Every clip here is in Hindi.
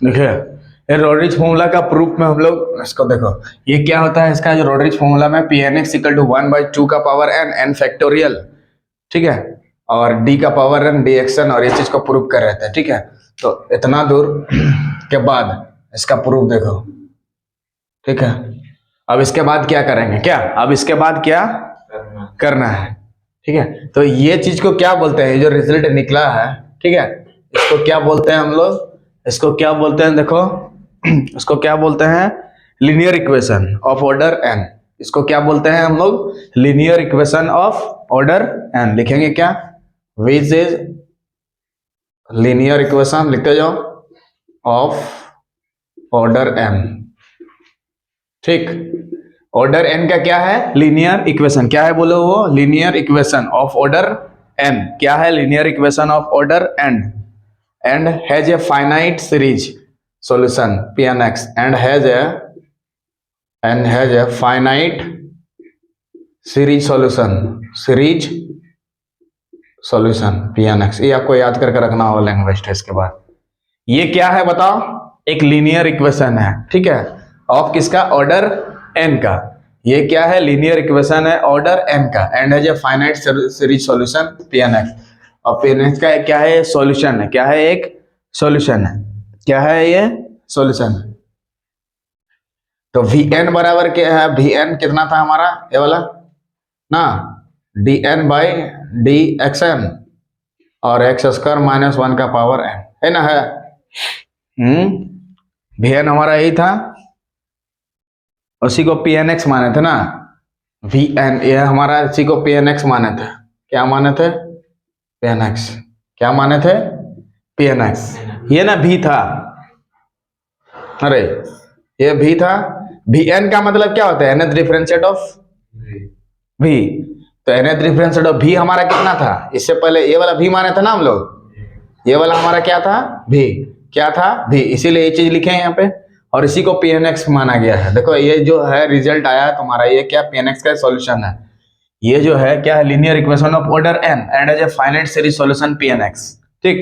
देखिए ये रोड्रिज फॉर्मूला का प्रूफ में हम लोग इसको देखो, ये क्या होता है इसका जो रोड्रिज फॉर्मूला में pnx इक्वल टू 1/2 का पावर n फैक्टोरियल, ठीक है, और d का पावर n dxn, और ये चीज को प्रूफ कर रहे थे, ठीक है। तो इतना दूर के बाद इसका प्रूफ देखो, ठीक है। अब इसके बाद क्या करेंगे, क्या अब इसके बाद क्या करना है, ठीक है। तो ये चीज को क्या बोलते हैं, जो रिजल्ट निकला है, ठीक है, इसको क्या बोलते हैं हम लोग, इसको क्या बोलते हैं देखो, इसको क्या बोलते हैं, linear equation of order n। इसको क्या बोलते हैं हम लोग, linear equation of order n। लिखेंगे क्या, विच इज लीनियर इक्वेशन, लिखते जाओ, ऑफ ऑर्डर n, ठीक। ऑर्डर n का क्या है, लीनियर इक्वेशन, क्या है बोलो वो, linear equation of order n। क्या है, linear equation of order n and has a finite series solution pnx and has a finite series solution pnx। ये आपको याद करके रखना होगा लैंग्वेज टेस्ट के बाद। ये क्या है बताओ, एक लीनियर इक्वेशन है, ठीक है, ऑफ किसका, ऑर्डर n का। ये क्या है, लीनियर इक्वेशन है ऑर्डर n का, and has a finite series solution pnx। और pnx का क्या है, सॉल्यूशन है, क्या है, एक सॉल्यूशन है, क्या है, ये सॉल्यूशन है। तो vn बराबर क्या है, vn कितना था हमारा, ये वाला ना, dn बाई dxn और x² - 1 का पावर n, है ना, है। vn हमारा यही था, उसी को pnx माने थे ना, vn ये हमारा इसी को pnx माने थे, क्या माने थे, pnx, क्या माने थे, pnx। ये ना v था, अरे ये v था, vn का मतलब क्या होता है, nth डिफरेंशिएट ऑफ v। तो nth डिफरेंशिएट ऑफ v हमारा कितना था, इससे पहले ये वाला v माने थे ना हम लोग, ये वाला हमारा क्या था, v, क्या था, v, इसीलिए ये चीज लिखे हैं यहाँ पे, और इसी को pnx माना गया है। देखो ये जो है रिजल्ट आया तुम्हारा, ये क्या, pnx का सॉल्यूशन है। ये जो है क्या है, linear equation of order n and as a finite series solution pnx, ठीक।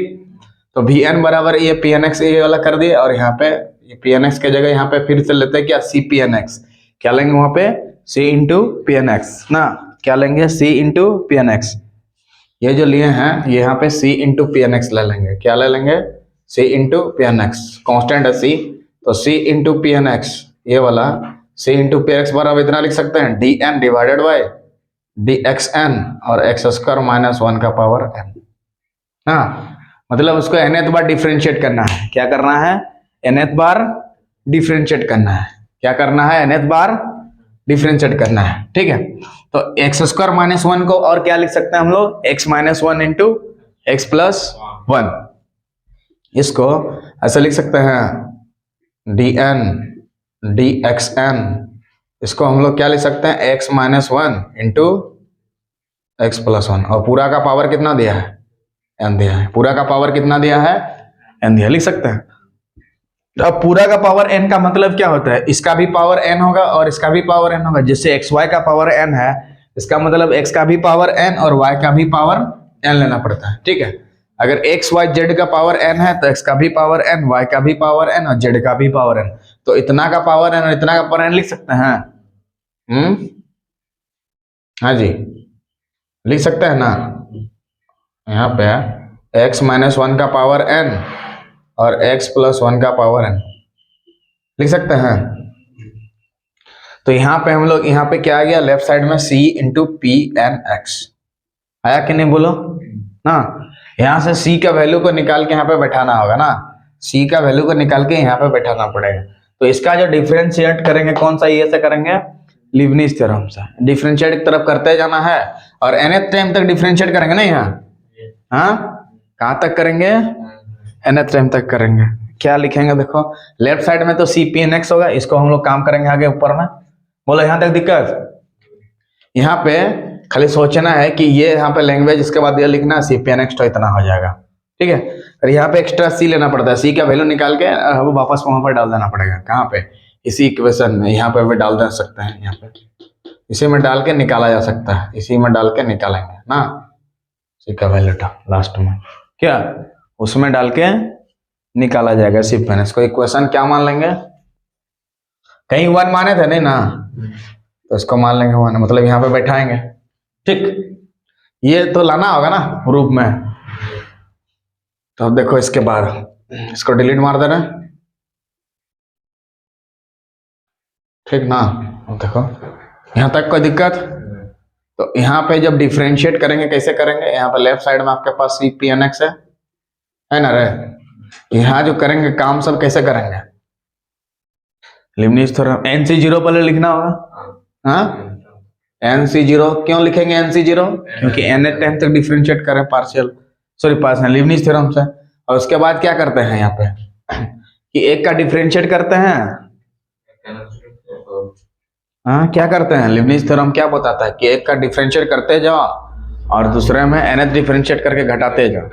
तो vn बराबर ये pnx ये वाला कर दिए, और यहाँ पे ये pnx के जगह यहाँ पे फिर से लेते हैं क्या, cpnx, क्या लेंगे वहां पे, c इंटू pnx ना, क्या लेंगे, c इंटू pnx। ये जो लिए हैं ये यहाँ पे c इंटू pnx ले लेंगे, क्या ले लेंगे, c इंटू pnx, कॉन्स्टेंट है c, तो c इंटू pnx, ये वाला c इंटू pnx बराबर इतना लिख सकते हैं, dn डिवाइडेड बाय dxn और x² - 1 का पावर n। हाँ, मतलब उसको nth बार डिफरेंशिएट करना है, क्या करना है, nth बार डिफरेंशिएट करना है, क्या करना है, nth बार डिफरेंशिएट करना है, ठीक है। तो x² - 1 को और क्या लिख सकते हैं हम लोग, x - 1 इंटू x + 1, इसको ऐसा लिख सकते हैं, dn dxn, इसको हम लोग क्या लिख सकते हैं, x - 1 इंटू x + 1, और पूरा का पावर कितना दिया है, n दिया है, पूरा का पावर कितना दिया है, n दिया, लिख सकते हैं। अब पूरा का पावर n का मतलब क्या होता है, इसका भी पावर n होगा और इसका भी पावर n होगा। जैसे xy का पावर n है, इसका मतलब x का भी पावर n और y का भी पावर n लेना पड़ता है, ठीक है। अगर x y z का पावर n है तो x का भी पावर n, y का भी पावर n और z का भी पावर n, तो इतना का पावर n और इतना का पावर n लिख सकते हैं। हाँ जी, लिख सकते हैं ना, यहाँ पे x - 1 का पावर n और x + 1 का पावर n लिख सकते हैं। तो यहाँ पे हम लोग, यहाँ पे क्या आ गया, लेफ्ट साइड में c इंटू pnx आया कि नहीं बोलो ना। यहाँ से c का वैल्यू को निकाल के यहाँ पे बैठाना होगा ना, c का वैल्यू को निकाल के यहाँ पे बैठाना पड़ेगा। तो इसका जो डिफरेंशिएट करेंगे कौन सा, ये से करेंगे, लीबनिज थ्योरम से डिफरेंशिएट की तरफ करते जाना है, और nth टाइम तक डिफरेंशिएट करेंगे ना यहाँ, हाँ कहाँ तक करेंगे, nth टाइम तक करेंगे। क्या लिखेंगे देखो, लेफ्ट साइड में तो cpnx होगा, इसको हम लोग काम करेंगे आगे ऊपर में। बोलो यहाँ तक दिक्कत, यहाँ पे खाली सोचना है कि ये यहाँ पे लैंग्वेज, इसके बाद ये लिखना cpnx तो इतना हो जाएगा, ठीक है। और यहाँ पे एक्स्ट्रा c लेना पड़ता है, c का वैल्यू निकाल के अब वापस वहां पर डाल देना पड़ेगा, कहाँ पे, इसी इक्वेशन में, यहाँ पे भी डाल दे सकते हैं, यहाँ पे इसी में डाल के निकाला जा सकता है, इसी में डाल के निकालेंगे ना, c का वैल्यू था लास्ट में क्या, उसमें डाल के निकाला जाएगा सिर्फ एन। इसको इक्वेशन क्या मान लेंगे, कहीं 1 माने थे नहीं ना, तो इसको मान लेंगे 1, मतलब यहाँ पे बैठाएंगे। ठीक, ये तो लाना होगा ना रूप में। तो अब देखो इसके बाद इसको डिलीट मार देना, ठीक ना। अब देखो यहाँ तक कोई दिक्कत। तो यहाँ पे जब डिफरेंशिएट करेंगे कैसे करेंगे, यहाँ पे लेफ्ट साइड में आपके पास सी पी एन एक्स है ना रे। यहाँ जो करेंगे काम सब कैसे करेंगे, लिबनिज थ्योरम। NC0 पहले लिखना होगा। हाँ, NC0 क्यों लिखेंगे NC0, क्योंकि nth टाइम तक डिफरेंशिएट करें पार्शियल लिबनिज थ्योरम से। और उसके बाद क्या करते हैं यहाँ पे कि एक का डिफरेंशिएट करते हैं। हाँ, क्या करते हैं, लिबनिज थ्योरम क्या बताता है कि एक का डिफरेंशिएट करते जाओ और दूसरे में nth डिफरेंशिएट करके घटाते जाओ।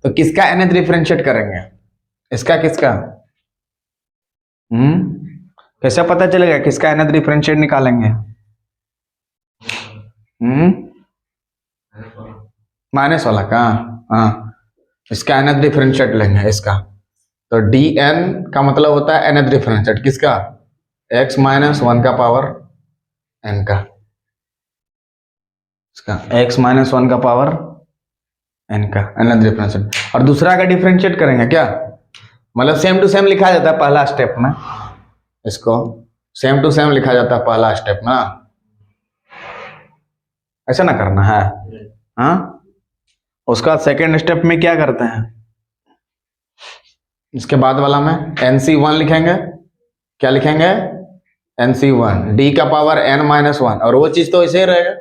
तो किसका nth डिफरेंशिएट करेंगे, इसका किसका, कैसे पता चलेगा किसका nth डिफरेंशिएट निकालेंगे। माइनस वाला का, हाँ, इसका nth डिफरेंशिएट लेंगे इसका। तो dn का मतलब होता है nth डिफरेंशिएट किसका, x माइनस 1 का पावर n का, इसका x माइनस 1 का पावर n का nth डिफरेंशिएट। और दूसरा का डिफरेंशिएट करेंगे क्या, मतलब सेम टू सेम लिखा जाता है पहला स्टेप में, इसको सेम टू सेम लिखा जाता है पहला स्टेप में, ऐसा ना करना है। हाँ, उसका सेकेंड स्टेप में क्या करते हैं, इसके बाद वाला में NC1 लिखेंगे। क्या लिखेंगे, NC1 d का पावर n माइनस 1, और वो चीज तो ऐसे ही रहेगा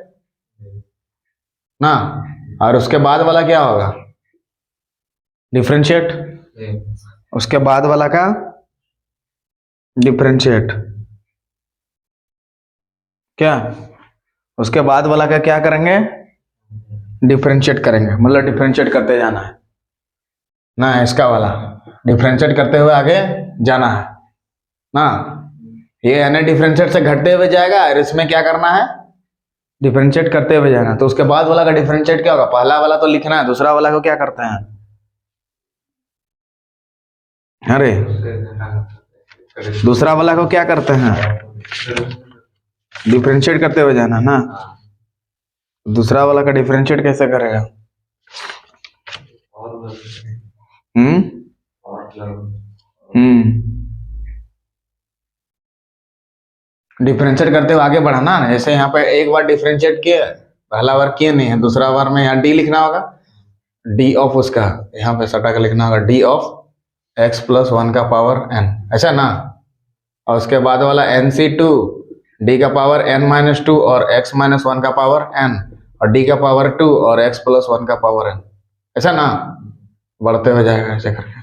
ना। और उसके बाद वाला क्या होगा, डिफरेंशिएट, उसके बाद वाला का डिफरेंशिएट क्या, उसके बाद वाला का क्या करेंगे, डिफरेंशिएट करेंगे, मतलब डिफरेंशिएट करते जाना है ना, इसका वाला डिफरेंशिएट करते हुए आगे जाना है ना। ये n डिफरेंशिएट से घटते हुए जाएगा और इसमें क्या करना है, डिफरेंशिएट करते हुए जाना। तो उसके बाद वाला का डिफरेंशिएट क्या होगा, पहला वाला तो लिखना है, दूसरा वाला को क्या करते हैं, अरे दूसरा वाला को क्या करते हैं, डिफरेंशिएट करते हुए जाना ना। दूसरा वाला का डिफरेंशिएट कैसे करेगा, डिफरेंशिएट करते हुए आगे बढ़ाना ना। जैसे यहाँ पे एक बार डिफरेंशिएट किए, पहला बार किए नहीं है, दूसरा बार में यहाँ डी लिखना होगा, डी ऑफ उसका यहाँ पे सटा कर लिखना होगा, डी ऑफ x प्लस 1 का पावर n, ऐसा ना। और उसके बाद वाला NC2 d का पावर n माइनस 2 और x माइनस 1 का पावर n, और d का पावर 2 और x प्लस 1 का पावर n, ऐसा ना, बढ़ते हुए जाएगा ऐसे करके।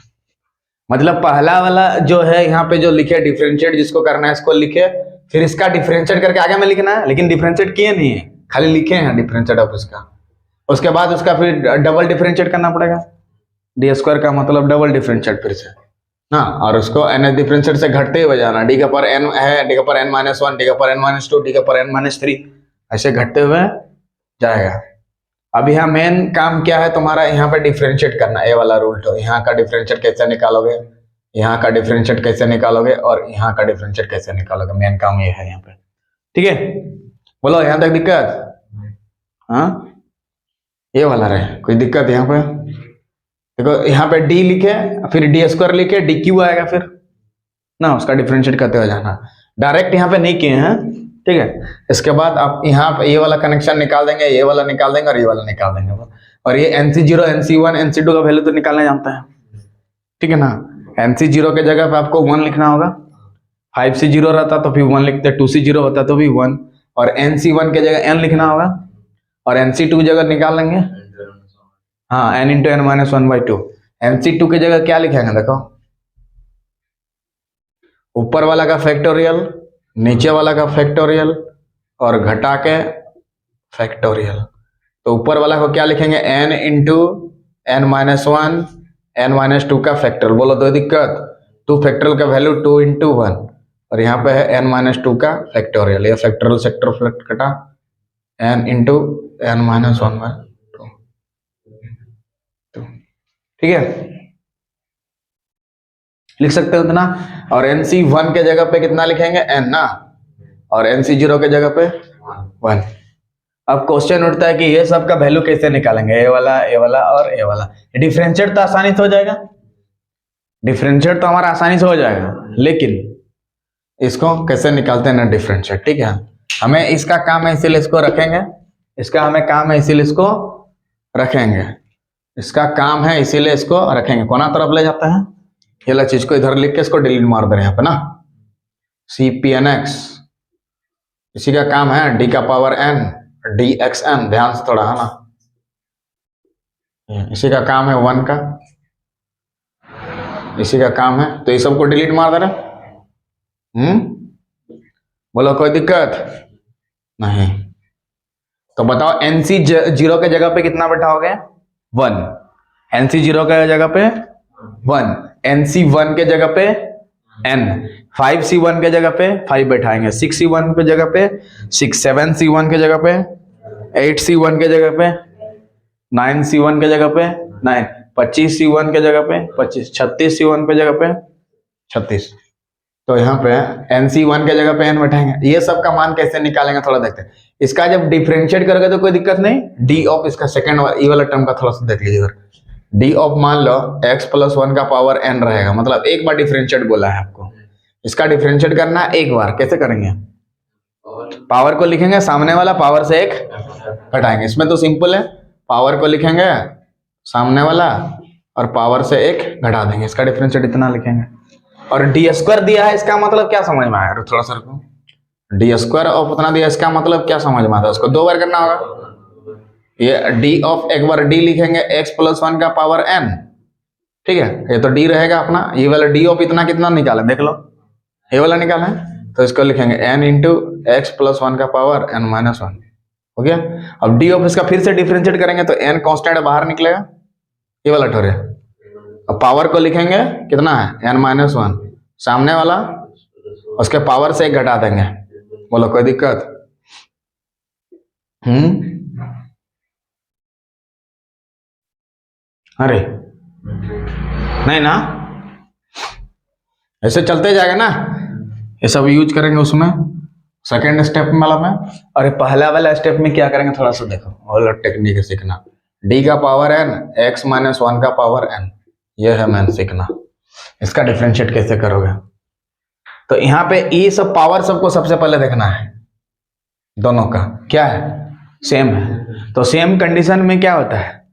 मतलब पहला वाला जो है यहाँ पे जो लिखे डिफरेंशिएट जिसको करना है इसको लिखे, फिर इसका डिफरेंशिएट करके आगे में लिखना है, लेकिन डिफरेंशिएट किए नहीं है, खाली लिखे हैं डिफरेंशिएट ऑफ इसका। उसके बाद उसका फिर डबल डिफरेंशिएट करना पड़ेगा, डी स्क्वायर का मतलब डबल डिफरेंशिएट फिर से ना। और उसको n डिफरेंशिएट से घटते हुए जाना, डी का पावर n है, डी का पावर n माइनस 1, डी का पावर n माइनस 2, डी का पावर n माइनस 3, ऐसे घटते हुए जाएगा। अब यहाँ मेन काम क्या है तुम्हारा, यहाँ पे डिफरेंशिएट करना, ये वाला रूल। तो यहाँ का डिफरेंशिएट कैसे निकालोगे, यहाँ का डिफरेंशिएट कैसे निकालोगे, और यहाँ का डिफरेंशिएट कैसे निकालोगे, मेन काम ये है यहाँ पे। ठीक है, बोलो यहाँ तक दिक्कत, हाँ ये वाला रहे, कोई दिक्कत यहाँ पे। देखो यहाँ पे d लिखे, फिर डी स्क्वायर लिखे, डी क्यू आएगा फिर ना, उसका डिफरेंशिएट करते हुए जाना। डायरेक्ट यहाँ पे नहीं किए हैं, ठीक है। इसके बाद आप यहाँ पे ये वाला कनेक्शन निकाल देंगे, ये वाला निकाल देंगे और ये वाला निकाल देंगे, और ये NC0 NC1 NC2 का वैल्यू तो निकालना जानता है, ठीक है ना। NC0 के जगह पे आपको 1 लिखना होगा, 5C0 रहता तो फिर 1 लिखते, 2C0 होता तो भी 1, और NC1 के जगह n लिखना होगा, और NC2 की जगह निकाल लेंगे, हाँ n into n minus 1/2। NC2 की जगह क्या लिखेंगे, देखो ऊपर वाला का फैक्टोरियल, नीचे वाला का फैक्टोरियल, और घटा के फैक्टोरियल। तो ऊपर वाला को क्या लिखेंगे, n into n minus 1 n minus 2 का फैक्टोरियल। बोलो तो दिक्कत, 2 फैक्टोरियल का वैल्यू 2 इंटू 1, और यहाँ पे है n माइनस 2 का फैक्टोरियल। ये फैक्टोरियल सेक्टर फ्लैट कटा, n इंटू n माइनस 1/2। ठीक है, लिख सकते हो इतना। और NC1 के जगह पे कितना लिखेंगे, n ना, और NC0 के जगह पे 1। अब क्वेश्चन उठता है कि ये सब का वैल्यू कैसे निकालेंगे, ए वाला और ए वाला। डिफरेंशिएट तो आसानी से हो जाएगा, डिफरेंशिएट तो हमारा आसानी से हो जाएगा, लेकिन इसको कैसे निकालते हैं ना डिफरेंशिएट। ठीक है, हमें इसका काम है इसीलिए इसको रखेंगे, इसका हमें काम है इसीलिए इसको रखेंगे, इसका काम है इसीलिए इसको रखेंगे। कोना तरफ ले जाते हैं, ये वाला चीज को इधर लिख के इसको डिलीट मार दे रहे हैं यहाँ पे ना, CPnx, इसी का काम है d का पावर n dxn, ध्यान से थोड़ा है ना, इसी का काम है 1 का, इसी का काम है, तो ये सबको डिलीट मार दे रहे। बोलो कोई दिक्कत नहीं। तो बताओ NC0 के जगह पे कितना बैठाओगे, 1, NC0 के जगह पे 1, NC1 के जगह पे n, 5C1 के जगह पे 5 बैठाएंगे, 6C1 के जगह पे 6, 7C1 के जगह पे 8C1 के जगह पे 9C1 के जगह पे 9, 25C1 के जगह पे 25, 36C1 के जगह पे 36। तो यहाँ पे NC1 के जगह पे n बैठाएंगे। ये सब का मान कैसे निकालेंगे थोड़ा देखते हैं। इसका जब डिफरेंशिएट करोगे तो कोई दिक्कत नहीं, d ऑफ इसका सेकंड ये वाला टर्म का थोड़ा सा देख लीजिए इधर, d ऑफ मान लो x + 1 का पावर n रहेगा, मतलब एक बार डिफरेंशिएट बोला है आपको, इसका डिफरेंशिएट करना है एक बार। कैसे करेंगे, पावर को लिखेंगे, सामने वाला पावर से एक घटाएंगे, इसमें तो सिंपल है, पावर को लिखेंगे सामने वाला और पावर से एक घटा देंगे, इसका डिफरेंशिएट इतना लिखेंगे। और d² दिया है, इसका मतलब क्या समझ में आया, थोड़ा सा रुको, d² ऑफ उतना दिया, इसका मतलब क्या समझ में आता है, उसको 2 बार करना होगा। ये d ऑफ एक बार d लिखेंगे x + 1 का पावर n, ठीक है, ये तो d रहेगा अपना, ये वाला d ऑफ इतना कितना निकाला देख लो, ये वाला निकाला है, तो इसको लिखेंगे n × x + 1 का पावर n - 1 हो गया। अब d ऑफ इसका फिर से डिफरेंशिएट करेंगे तो n कांस्टेंट बाहर निकलेगा, ये वाला ठहरे। अब पावर को लिखेंगे कितना है, n - 1, सामने वाला उसके पावर से एक घटा देंगे। बोलो कोई दिक्कत, अरे नहीं ना, ऐसे चलते जाएगा ना, ये सब यूज करेंगे उसमें सेकेंड स्टेप वाला में। और पहला वाला स्टेप में क्या करेंगे थोड़ा सा देखो, और टेक्निक सीखना, d का पावर n x - 1 का पावर n, ये है मैन सीखना, इसका डिफरेंशिएट कैसे करोगे। तो यहाँ पे ये सब पावर सबको सबसे पहले देखना है, दोनों का क्या है, सेम है। तो सेम कंडीशन में क्या होता है,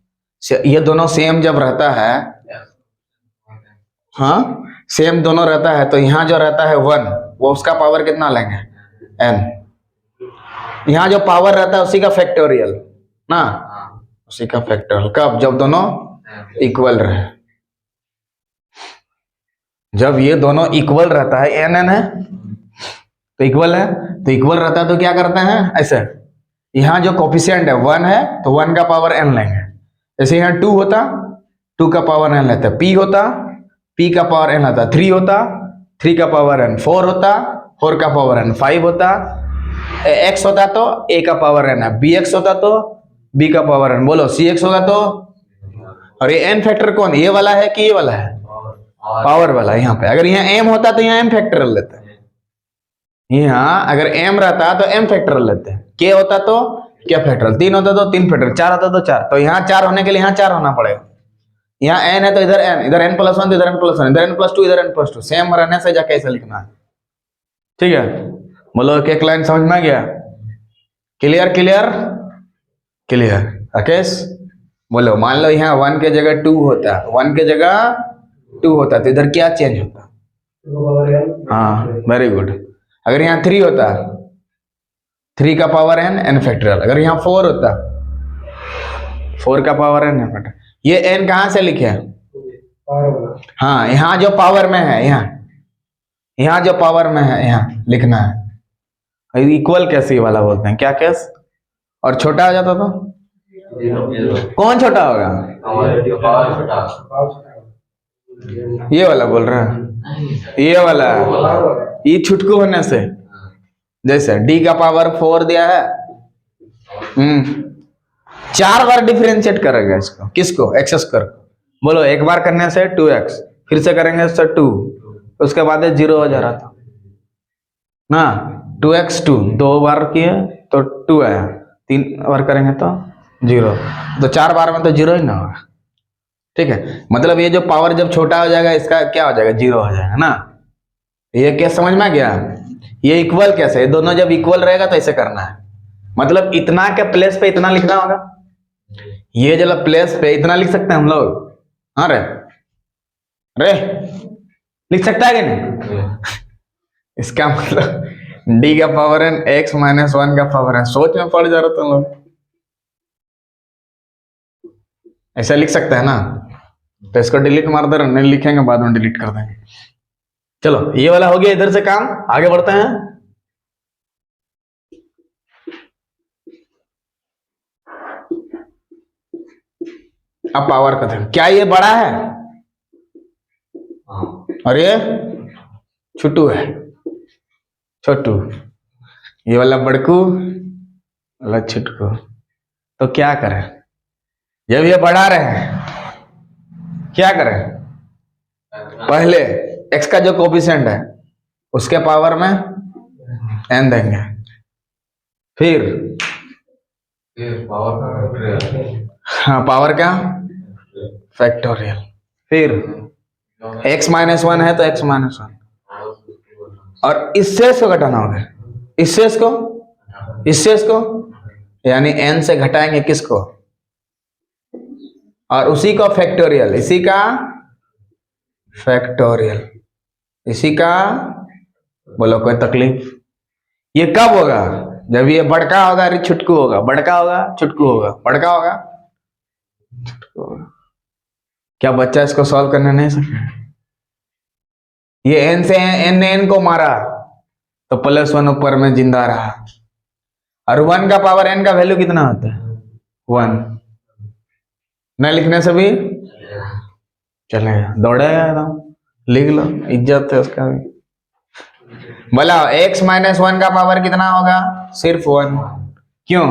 ये दोनों सेम जब रहता है, हाँ सेम दोनों रहता है, तो यहाँ जो रहता है 1, वो उसका पावर कितना लेंगे, n, यहाँ जो पावर रहता है उसी का फैक्टोरियल ना, उसी का फैक्टोरियल, कब, जब दोनों इक्वल रहे, जब ये दोनों इक्वल रहता है, n n है तो इक्वल है, तो इक्वल रहता है तो क्या करते हैं ऐसे, यहाँ जो कोफिशिएंट है 1 है तो 1 का पावर n लेंगे, जैसे यहाँ 2 होता 2 का पावर n लेते, p होता p का पावर n होता, 3 होता 3 का पावर n, 4 होता 4 का पावर n, 5 होता x होता तो a का पावर n है, bx होता तो b का पावर n, बोलो cx होगा तो, और ये n फैक्टर कौन, ये वाला है कि ये वाला है, पावर वाला। यहाँ पे अगर यहाँ m होता तो यहाँ m फैक्टोरियल लेते हैं, यहाँ अगर m रहता तो m फैक्टोरियल लेते हैं, k होता तो क्या फैक्टोरियल, 3 होता तो 3 फैक्टोरियल, 4 होता तो 4, तो यहाँ 4 होने के लिए यहाँ 4 होना पड़ेगा, यहाँ n है तो इधर n, इधर n + 1 तो इधर n + 1, इधर n + 2 इधर n + 2, सेम रहने से जाके ऐसे लिखना है, ठीक है। बोलो एक लाइन समझ में आ गया, क्लियर क्लियर क्लियर, राकेश बोलो। मान लो यहाँ 1 के जगह 2 होता, 1 के जगह 2 होता तो इधर क्या चेंज होता, हाँ वेरी गुड। अगर यहाँ 3 होता 3 का पावर n फैक्टोरियल, अगर यहाँ 4 होता 4 का पावर n फैक्टोरियल, ये n कहाँ से लिखे, हाँ यहाँ जो पावर में है, यहाँ जो पावर में है यहाँ लिखना है, इक्वल कैसे वाला बोलते हैं, क्या केस, और छोटा हो जाता तो कौन छोटा होगा, ये वाला बोल रहा है, ये वाला, ये छुटकू होने से, जैसे d का पावर 4 दिया है, 4 बार डिफरेंशिएट करेगा इसको, किसको, x² बोलो एक बार करने से 2x, फिर से करेंगे तो 2, उसके बाद 0 हो जा रहा था ना। 2x2 2 बार किए तो 2 आया, 3 बार करेंगे तो 0, तो 4 बार में तो 0 ही ना होगा। ठीक है, मतलब ये जो पावर जब छोटा हो जाएगा इसका क्या हो जाएगा, 0 हो जाएगा ना। ये क्या समझ में आ गया? ये इक्वल कैसे, ये दोनों जब इक्वल रहेगा तो ऐसे करना है, मतलब इतना के प्लेस पे इतना लिखना होगा, ये जब प्लेस पे इतना लिख सकते हैं हम लोग। हाँ रे लिख सकता है कि नहीं? इसका मतलब d का पावर n x माइनस 1 का पावर n, सोच में पड़ जा रहा तुम लोग। ऐसा लिख सकते हैं ना, तो इसको डिलीट मार दे, नहीं लिखेंगे बाद में डिलीट कर देंगे। चलो ये वाला हो गया इधर से काम, आगे बढ़ते हैं। अब पावर का देखो, क्या ये बड़ा है और ये छोटू है, छोटू, ये वाला बड़कू वाला छुटकू। तो क्या करें, जब ये बढ़ा रहे हैं क्या करें, पहले x का जो कोफिशिएंट है उसके पावर में n देंगे, फिर हाँ पावर का फैक्टोरियल, फिर x माइनस 1 है तो x माइनस 1, और इस शेष को घटाना होगा, इस शेष को यानी n से घटाएंगे किसको, और उसी का फैक्टोरियल, इसी का फैक्टोरियल, इसी का, बोलो कोई तकलीफ? ये कब होगा, जब ये बड़का होगा, अरे छुटकू होगा, बड़का होगा छुटकू होगा, बड़का होगा छुटकू होगा। क्या बच्चा इसको सॉल्व करने नहीं सके? ये n से n ने n को मारा तो +1 ऊपर में जिंदा रहा, और 1 का पावर n का वैल्यू कितना होता है 1, न लिखने से भी चलेगा, दौड़ेगा एकदम, लिख लो, इज्जत है उसका भी। बोला x माइनस 1 का पावर कितना होगा, सिर्फ 1, क्यों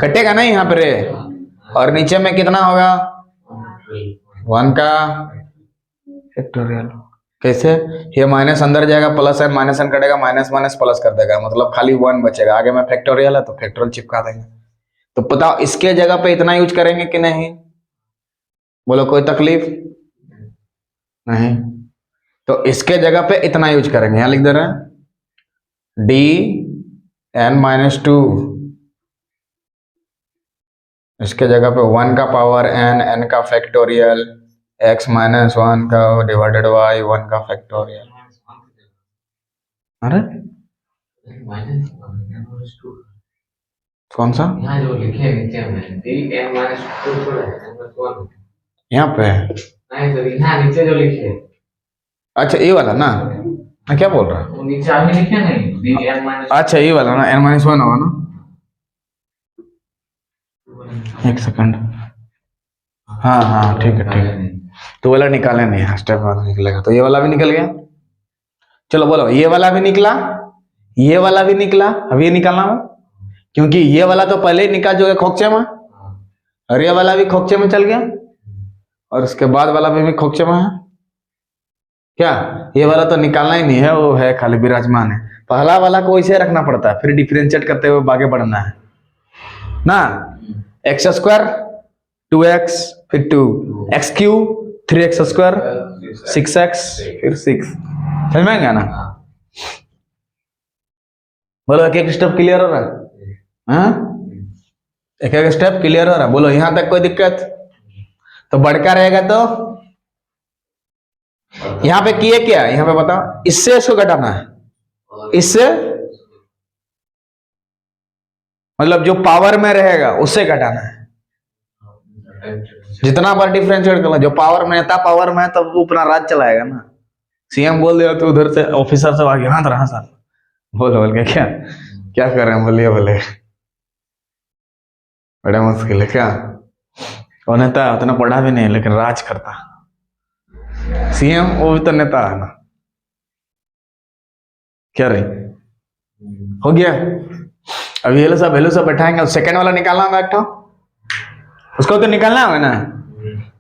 कटेगा ना यहाँ पर, और नीचे में कितना होगा 1 का फैक्टोरियल। कैसे, ये माइनस अंदर जाएगा, प्लस n माइनस n कटेगा, माइनस माइनस प्लस कर देगा, मतलब खाली 1 बचेगा, आगे में फैक्टोरियल है तो फैक्टोरियल चिपका देंगे। तो बताओ इसके जगह पे इतना यूज करेंगे कि नहीं, बोलो कोई तकलीफ नहीं, तो इसके जगह पे इतना यूज करेंगे, यहां लिख दे रहे हैं d n माइनस 2, इसके जगह पे 1 का पावर n, n का फैक्टोरियल, x माइनस 1 का डिवाइडेड बाई 1 का फैक्टोरियल। अरे कौन सा, यहाँ जो लिखे नीचे में d n माइनस 2 यहाँ पे नहीं, तो यहाँ नीचे जो लिखे, अच्छा ये वाला ना, मैं क्या बोल रहा हूँ, नीचे आगे लिखे नहीं d n माइनस, अच्छा ये वाला ना n माइनस 1 होगा ना, एक सेकंड, हाँ हाँ ठीक है, तो वाला निकाले नहीं है, स्टेप वाला निकलेगा, तो ये वाला भी निकल गया। चलो बोलो ये वाला भी निकला, ये वाला भी निकला, अब ये निकालना है, क्योंकि ये वाला तो पहले ही निकाल जो है खोखचे में, और ये वाला भी खोखचे में चल गया, और उसके बाद वाला भी खोखचे में है, क्या ये वाला तो निकालना ही नहीं है, वो है खाली विराजमान है। पहला वाला को इसे रखना पड़ता है, फिर डिफरेंशिएट करते हुए आगे बढ़ना है ना, x स्क्वायर 2x, फिर 2 x cube 3x square 6x, फिर 6, समझ में गया ना? बोलो एक एक स्टेप क्लियर हो रहा है, हाँ एक एक स्टेप क्लियर हो रहा है, बोलो यहां तक कोई दिक्कत? तो बड़का रहेगा तो यहां पे किए क्या, यहां पे बताओ, इससे इसको घटाना है, इससे मतलब जो पावर में रहेगा उससे घटाना है, जितना बार डिफरेंशिएट करना, जो पावर में था पावर में तब वो अपना राज चलाएगा ना। सीएम बोल दिया तो उधर से ऑफिसर से आगे, हाँ तर हाँ सर, बोल के क्या क्या कर रहे हैं, बोलिए बोले, बड़ा मुश्किल है क्या, वो नेता उतना पढ़ा भी नहीं लेकिन राज करता, सीएम वो भी तो नेता है ना, क्या रही हो गया। अब ये सब बैठाएंगे, सेकंड वाला निकालना होगा एक तो, उसको तो निकालना होगा ना,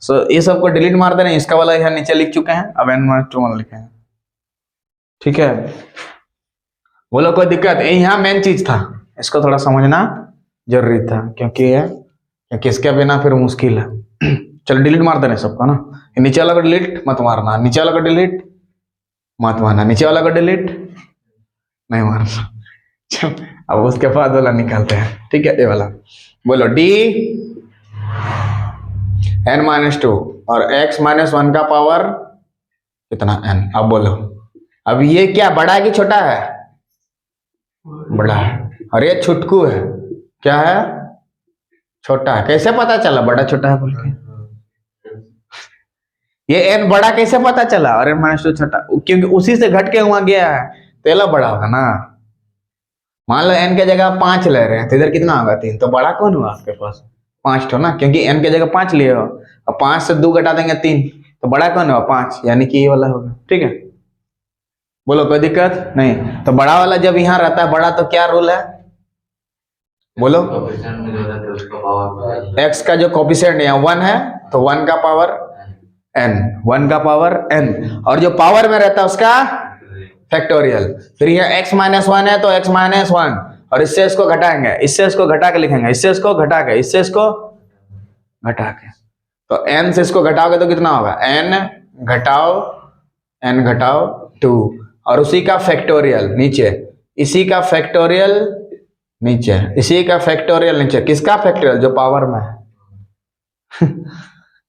सो ये सबको डिलीट मार देना, इसका वाला यहाँ नीचे लिख चुके हैं, अब n-2 वाला लिखे हैं, ठीक है। बोलो कोई दिक्कत? यहाँ मेन चीज था, इसको थोड़ा समझना जरूरी था, क्योंकि इसके बिना फिर मुश्किल है। चलो डिलीट मार देना सबको ना, नीचे वाला को डिलीट मत मारना, नीचे वाला को डिलीट मत मारना, नीचे वाला को डिलीट नहीं मारना। चल अब उसके बाद वाला निकालते हैं, ठीक है। ये वाला बोलो d n-2 और x-1 का पावर कितना n। अब बोलो, अब ये क्या बड़ा है कि छोटा है? बड़ा है, और ये छुटकू है, क्या है? छोटा है। कैसे पता चला बड़ा छोटा है बोल के? ये n बड़ा कैसे पता चला और n-2 छोटा? क्योंकि उसी से घट के वहां गया है, तेला बड़ा होगा ना। मान लो n के जगह 5 ले रहे हैं, तो इधर कितना होगा? 3। तो बड़ा कौन हुआ आपके पास? 5 तो ना, क्योंकि n के जगह 5 लिए हो, और 5 से 2 घटा देंगे 3, तो बड़ा कौन हुआ? 5, यानी कि ये वाला होगा, ठीक है। बोलो कोई दिक्कत नहीं? तो बड़ा वाला जब यहाँ रहता है बड़ा, तो क्या रूल है बोलो? x का जो कोफिशिएंट यहाँ 1 है, तो 1 का पावर n, 1 का पावर n, और जो पावर में रहता है उसका फैक्टोरियल। फिर यहाँ x-1 है तो x-1, और इससे इसको घटाएंगे, इससे इसको घटा के लिखेंगे, इससे इसको घटा के, इससे इसको घटा के, तो n से इसको घटाओगे तो कितना होगा? n घटाओ 2, और उसी का फैक्टोरियल नीचे, इसी का फैक्टोरियल नीचे, इसी का फैक्टोरियल नीचे। किसका फैक्टोरियल? जो पावर में है।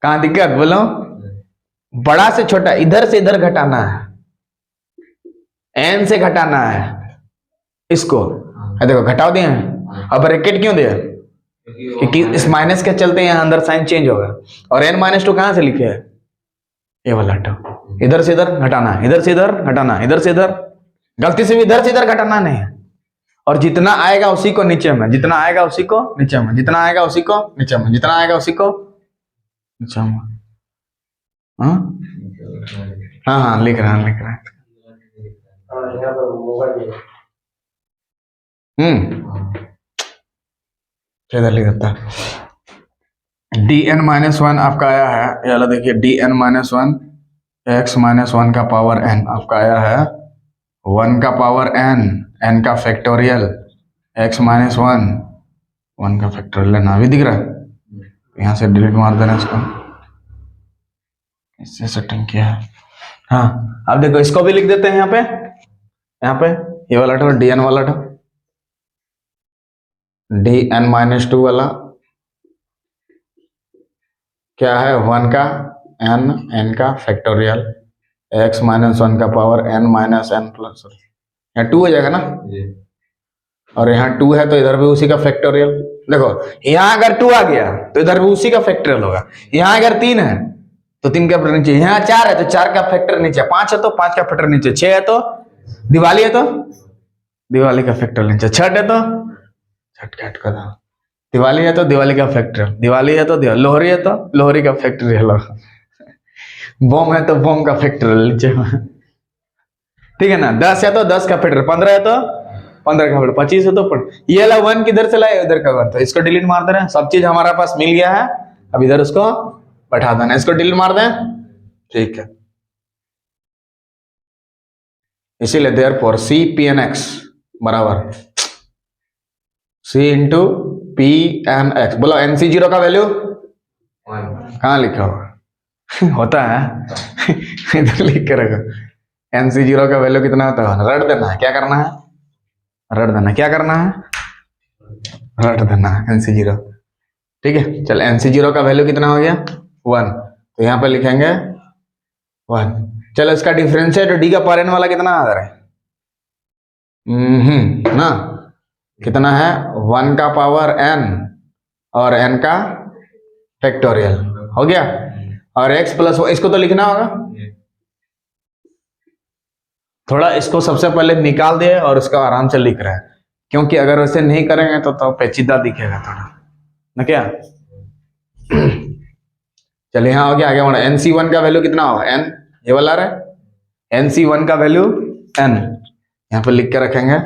कहां दिक्कत बोलो? बड़ा से छोटा, इधर से इधर घटाना है, n से घटाना है इसको। देखो घटाओ दिए हैं, अब ब्रैकेट क्यों दिया? क्योंकि इस माइनस के चलते यहाँ अंदर साइन चेंज होगा। और n-2 कहां से लिखे है? ये वाला टर्म, इधर से इधर घटाना है, इधर से इधर घटाना, इधर से इधर, गलती से भी इधर से इधर घटाना नहीं है। और जितना आएगा उसी को नीचे में, जितना आएगा उसी को नीचे में, जितना आएगा उसी को नीचे में, जितना आएगा उसी को नीचे में। हाँ हाँ लिख रहे हैं। इधर लिख देता dn-1 आपका आया है, ये वाला देखिए, dn-1 x-1 का पावर n आपका आया है 1 का पावर n का फैक्टोरियल x-1 1 का फैक्टोरियल लेना। अभी दिख रहा है? यहाँ से डिलीट मार देना इसको, इससे सेटिंग किया है। हाँ अब देखो, इसको भी लिख देते हैं यहाँ पे ये वाला था dn वाला था, dn-2 वाला क्या है? 1 का n का फैक्टोरियल x-1 का power n minus n plus, यहाँ 2 हो जाएगा ना, और यहाँ 2 है तो इधर भी उसी का फैक्टोरियल। देखो यहाँ अगर 2 आ गया तो इधर भी उसी का फैक्टोरियल होगा। यहाँ अगर 3 है तो 3 का फैक्टर नीचे, यहाँ 4 है तो 4 का फैक्टर नीचे, 5 है तो 5 का फैक्टर नीचे, 6 है तो दिवाली है तो दिवाली का फैक्टर नीचे, छठ है तो छठ का था, दिवाली है तो दिवाली का फैक्टोरियल, दिवाली है तो लोहरी है तो लोहरी का फैक्टोरियल, बम है तो बम का फैक्टोरियल नीचे, ठीक है ना। 10 है तो 10 का फैक्टोरियल, 15 है तो 15 का फैक्टोरियल, 25 है तो ये वाला 1 किधर से लाए? इधर का 1, तो इसको डिलीट मार दे रहे हैं। सब चीज हमारा पास मिल गया है, अब इधर उसको बैठा देना, इसको डिलीट मार दें, ठीक है। इसीलिए देयरफॉर C Pn(x) बराबर C इंटू Pn(x). बोलो NC0 का वैल्यू कहाँ लिखा होगा? होता है इधर लिख के रखो, NC0 का वैल्यू कितना होता है? रट देना है, क्या करना है? रट देना, क्या करना है? रट देना है NC0, ठीक है। चल NC0 का वैल्यू कितना हो गया? 1, तो यहाँ पे लिखेंगे 1। चलो इसका डिफरेंशिएट D का पावर n वाला कितना आ रहा है? ना कितना है? 1 का पावर n और n का फैक्टोरियल हो गया, और x प्लस, इसको तो लिखना होगा। थोड़ा इसको सबसे पहले निकाल दिए और उसका आराम से लिख रहे हैं, क्योंकि अगर वैसे नहीं करेंगे तो पेचीदा दिखेगा थोड़ा ना, क्या? चलिए यहाँ हो गया, आगे बढ़ो। NC1 का वैल्यू कितना होगा? n, ये वाला रहे, NC1 का वैल्यू n, यहाँ पे लिख के रखेंगे।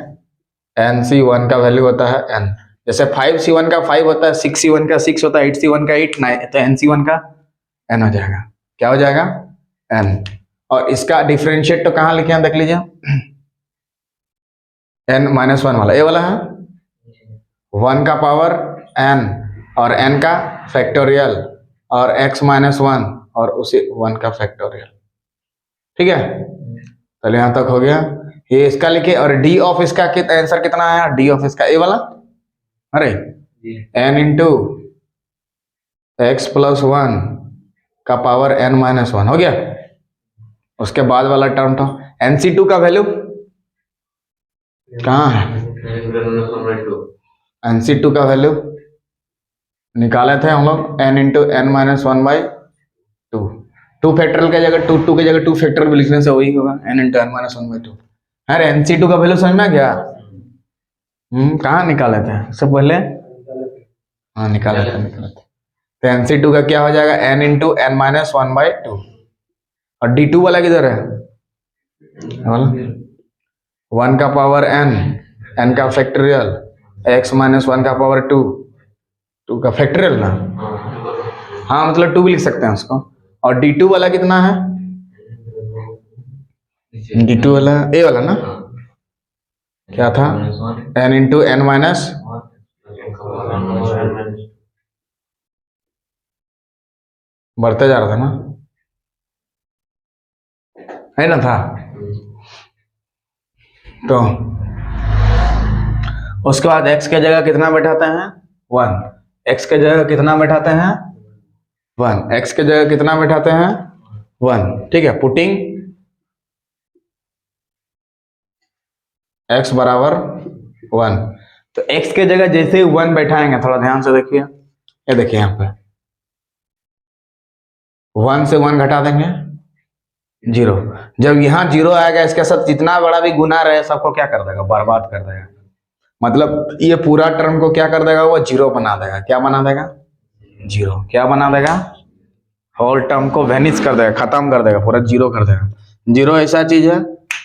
NC1 का वैल्यू होता है n, जैसे 5C1 का 5 होता है, 6C1 का 6 होता है, 8C1 का 8, 9, तो NC1 का n हो जाएगा। क्या हो जाएगा? n। और इसका डिफरेंशिएट तो कहाँ लिखे हैं देख लीजिए, n-1 वाला, ये वाला है 1 का पावर n और n का फैक्टोरियल और x-1 और उसी 1 का फैक्टोरियल। ठीक है, चलिए यहां तक हो गया। ये इसका लिखे और d ऑफ इसका आंसर कितना आया? d ऑफ इसका ये वाला, अरे n इंटू x+1 का पावर n-1 हो गया। उसके बाद वाला टर्म था nc2 का वैल्यू कहाँ है? nc2 का वैल्यू निकाले थे हम लोग n इंटू n-1/2। 2 फैक्टोरियल की जगह 2 की जगह 2 फैक्टोरियल लिखने से वही होगा n इंटू n-1/2। अरे nc2 का वैल्यू समझ में आ गया? कहाँ निकाले थे सब पहले? हाँ निकाले थे। तो nc2 का क्या हो जाएगा? n into n-1/2। और d2 वाला किधर है? 1 का पावर n का फैक्टोरियल, x-1 का पावर 2 का फैक्टोरियल ना। हाँ मतलब 2 भी लिख सकते हैं उसको। और d2 वाला कितना है? d2 वाला ए वाला ना, क्या था? n इंटू n-, बढ़ते जा रहा था ना, है ना था। तो उसके बाद x के जगह कितना बैठाते हैं? 1। x के जगह कितना बैठाते हैं? 1। x के जगह कितना बैठाते हैं? 1। ठीक है, पुटिंग x बराबर 1। तो x के जगह जैसे ही 1 बैठाएंगे, थोड़ा ध्यान से देखिए, ये देखिए यहाँ पे 1 से 1 घटा देंगे 0। जब यहाँ 0 आएगा, इसके साथ जितना बड़ा भी गुना रहे सबको क्या कर देगा? बर्बाद कर देगा। मतलब ये पूरा टर्म को क्या कर देगा? वो 0 बना देगा। क्या बना देगा? 0। क्या बना देगा? होल टर्म को वेनिश कर देगा, खत्म कर देगा, पूरा 0 कर देगा। 0 ऐसा चीज है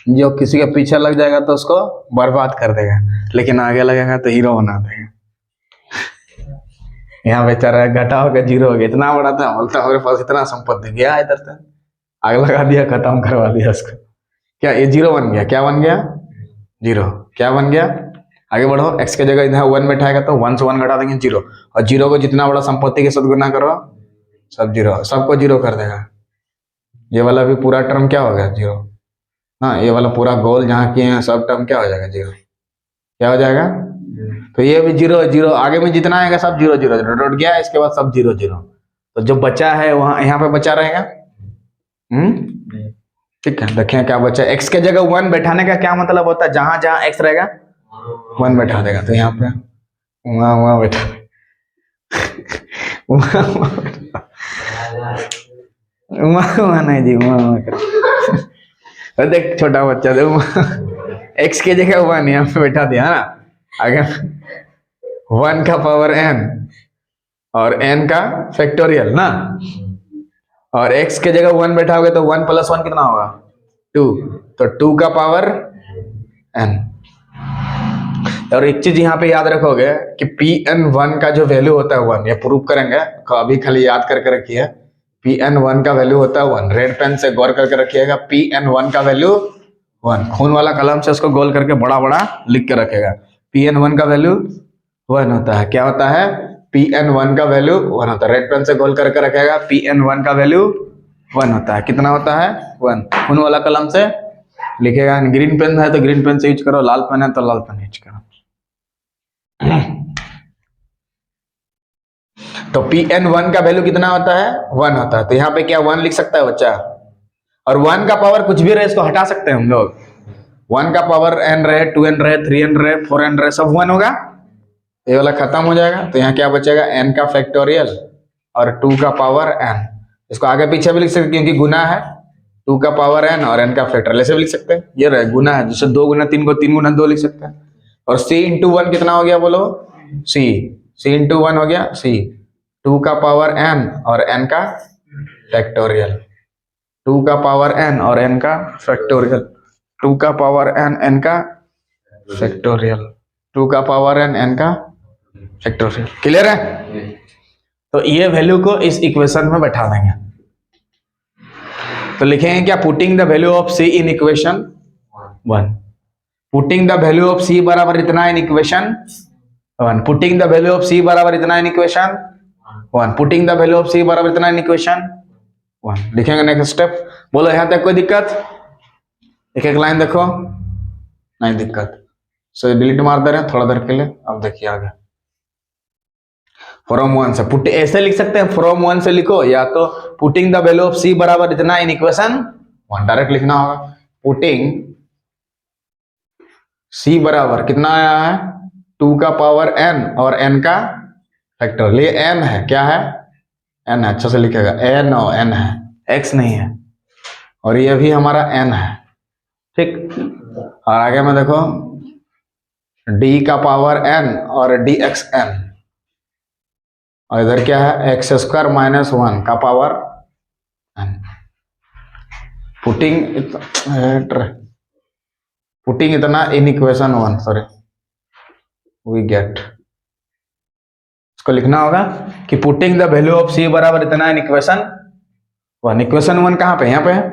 जो किसी के पीछे लग जाएगा तो उसको बर्बाद कर देगा, लेकिन आगे लगेगा तो हीरो बना देगा। यहाँ बेचारा घटा होकर 0 हो गया, इतना बड़ा था, बोलता हमारे पास इतना संपत्ति, गया इधर से आग लगा दिया, खत्म करवा दिया उसको। क्या ये 0 बन गया? क्या बन गया? 0। क्या बन गया? आगे बढ़ो, x के जगह इधर 1 बैठाएगा तो 1 से 1 घटा देंगे 0, और 0 को जितना बड़ा संपत्ति के साथ गुना करो सब 0, सबको 0 कर देगा। ये वाला भी पूरा टर्म क्या हो गया? 0। हाँ, ये वाला पूरा गोल जहाँ किए हैं सब टर्म क्या हो जाएगा? 0। क्या हो जाएगा? तो ये भी 0 0, आगे में जितना आएगा सब 0 0 0 डॉट गया, इसके बाद सब 0 0। तो जो बचा है वहां यहाँ पे बचा रहेगा। ठीक है, देखें क्या बचा। x के जगह 1 बैठाने का क्या मतलब होता है? जहां जहां x रहेगा 1 बैठा देगा। तो यहाँ पे वहां बैठा वहां नहीं जी, वहां देख छोटा बच्चा दे x के जगह 1 यहाँ पे बैठा दिया ना, आगे 1 का पावर n और n का फैक्टोरियल ना, और x के जगह 1 बैठाओगे तो 1 + 1 कितना होगा? 2। तो 2 का पावर n। और एक चीज यहाँ पे याद रखोगे कि Pn1 का जो वैल्यू होता है 1, ये प्रूव करेंगे, अभी खाली याद करके रखिए। Pn1 का वैल्यू होता है 1, रेड पेन से गौर करके रखिएगा। Pn1 का वैल्यू 1, खून वाला कलम से उसको गोल करके बड़ा बड़ा लिख के रखेगा। Pn1 का वैल्यू 1 होता है। क्या होता है? Pn1 का वैल्यू 1 होता है, रेड पेन से गोल करके रखेगा। Pn1 का वैल्यू 1 होता है। कितना होता है? 1। खून वाला कलम से लिखेगा। ग्रीन पेन है तो ग्रीन पेन से यूज करो, लाल पेन है तो लाल पेन यूज करो। तो Pn1 का वैल्यू कितना होता है? 1 होता है। तो यहाँ पे क्या 1 लिख सकता है बच्चा? और 1 का पावर कुछ भी रहे इसको हटा सकते हैं हम लोग। 1 का पावर n रहे, 2n रहे, 3n रहे, 4n रहे, सब 1 होगा, ये वाला खत्म हो जाएगा। तो यहाँ क्या बचेगा? n का फैक्टोरियल और 2 का पावर n। इसको आगे पीछे भी लिख सकते क्योंकि गुना है, 2 का पावर n और n का फैक्टोरियल, ऐसे भी लिख सकते हैं। ये रहे गुना है, जैसे 2 × 3 को 3 × 2 लिख सकते हैं। और c × 1 कितना हो गया बोलो? c × 1 हो गया c। 2 का पावर n और n का फैक्टोरियल, 2 का पावर n और n का फैक्टोरियल, 2 का पावर n n का फैक्टोरियल, 2 का पावर n n का फैक्टोरियल। क्लियर है? तो ये वैल्यू को इस इक्वेशन में बैठा देंगे। तो लिखेंगे क्या, putting the value of C in equation 1, putting the value of C बराबर इतना in equation 1, putting the value of C बराबर इतना in equation 1, putting the value of C बराबर इतना इन इक्वेशन 1। लिखेंगे नेक्स्ट स्टेप। बोलो यहां तक कोई दिक्कत? एक एक लाइन देखो, नहीं दिक्कत, सो डिलीट मार दे रहे हैं थोड़ा देर के लिए। अब देखिए आगे, फ्रॉम 1 से पुट ऐसे लिख सकते हैं, फ्रॉम 1 से लिखो, या तो putting the value of C बराबर इतना इन इक्वेशन 1 डायरेक्ट लिखना होगा। पुटिंग सी बराबर कितना आया है, 2 का पावर n और n का फैक्टर, ये n है, क्या है, n है, अच्छा से लिखेगा, n और n है, x नहीं है, और ये भी हमारा n है, ठीक। और आगे में देखो d का पावर n और dxn, और इधर क्या है, एक्स स्क्वायर माइनस 1 का पावर n। पुटिंग इतना in equation 1, sorry we get, इसको लिखना होगा कि putting the value of C बराबर इतना इन इक्वेशन 1। इक्वेशन 1 कहाँ पे, यहाँ पे है,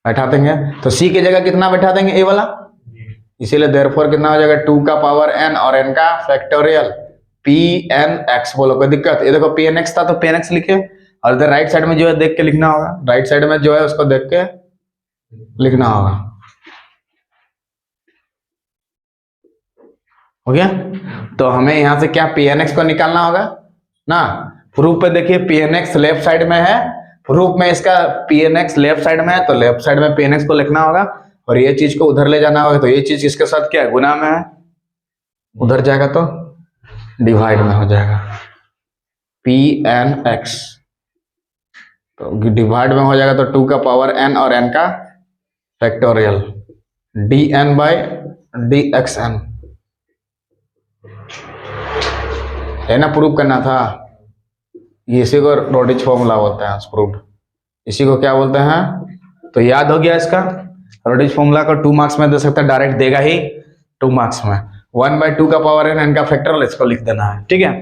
बैठा देंगे, तो सी की जगह कितना बैठा देंगे, ए वाला, इसीलिए देयरफॉर कितना हो जाएगा, 2 का पावर n और n का फैक्टोरियल pnx। बोलो कोई दिक्कत? ये देखो pnx था तो pnx लिखे, और इधर राइट साइड में जो है देख के लिखना होगा, राइट साइड में जो है उसको देख के लिखना होगा, हो गया। तो हमें यहां से क्या pnx को निकालना होगा ना, प्रूफ पे देखिए pnx लेफ्ट साइड में है, प्रूफ में इसका pnx लेफ्ट साइड में है, तो लेफ्ट साइड में pnx को लिखना होगा, और ये चीज को उधर ले जाना होगा, तो ये चीज इसके साथ क्या है, गुना में है, उधर जाएगा तो डिवाइड में हो जाएगा, pnx, तो डिवाइड में हो जाएगा, तो 2 का पावर n और n का फैक्टोरियल dn बाय dxn, है ना, प्रूफ करना था। इसी को रोडिच फॉर्मूला बोलते हैं, प्रूफ, इसी को क्या बोलते हैं, तो याद हो गया इसका। रोडिच फॉर्मूला को 2 मार्क्स में दे सकता है, डायरेक्ट देगा ही 2 मार्क्स में, 1/2 का पावर n का फैक्टोरियल, इसको लिख देना है, ठीक है।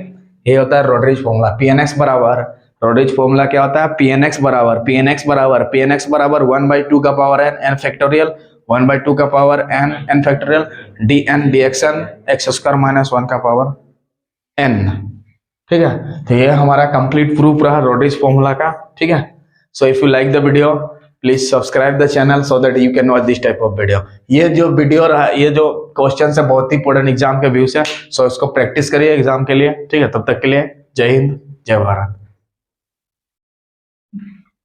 ये होता है रोड्रिज फॉर्मूला। pnx बराबर, रोड्रिज फॉर्मूला क्या होता है, pnx बराबर 1/2 का पावर n फैक्टोरियल, 1/2 का power n factorial dn dxn x square minus 1 का पावर n, ठीक है। तो ये हमारा कंप्लीट प्रूफ रहा रोड्रिज फॉर्मूला का, ठीक है। So if you like the video please subscribe the channel so that you can watch this type of video. ये जो वीडियो रहा, ये जो क्वेश्चन है बहुत ही इंपॉर्टेंट एग्जाम के व्यू से, सो इसको प्रैक्टिस करिए एग्जाम के लिए, ठीक है। तब तक के लिए जय हिंद, जय भारत।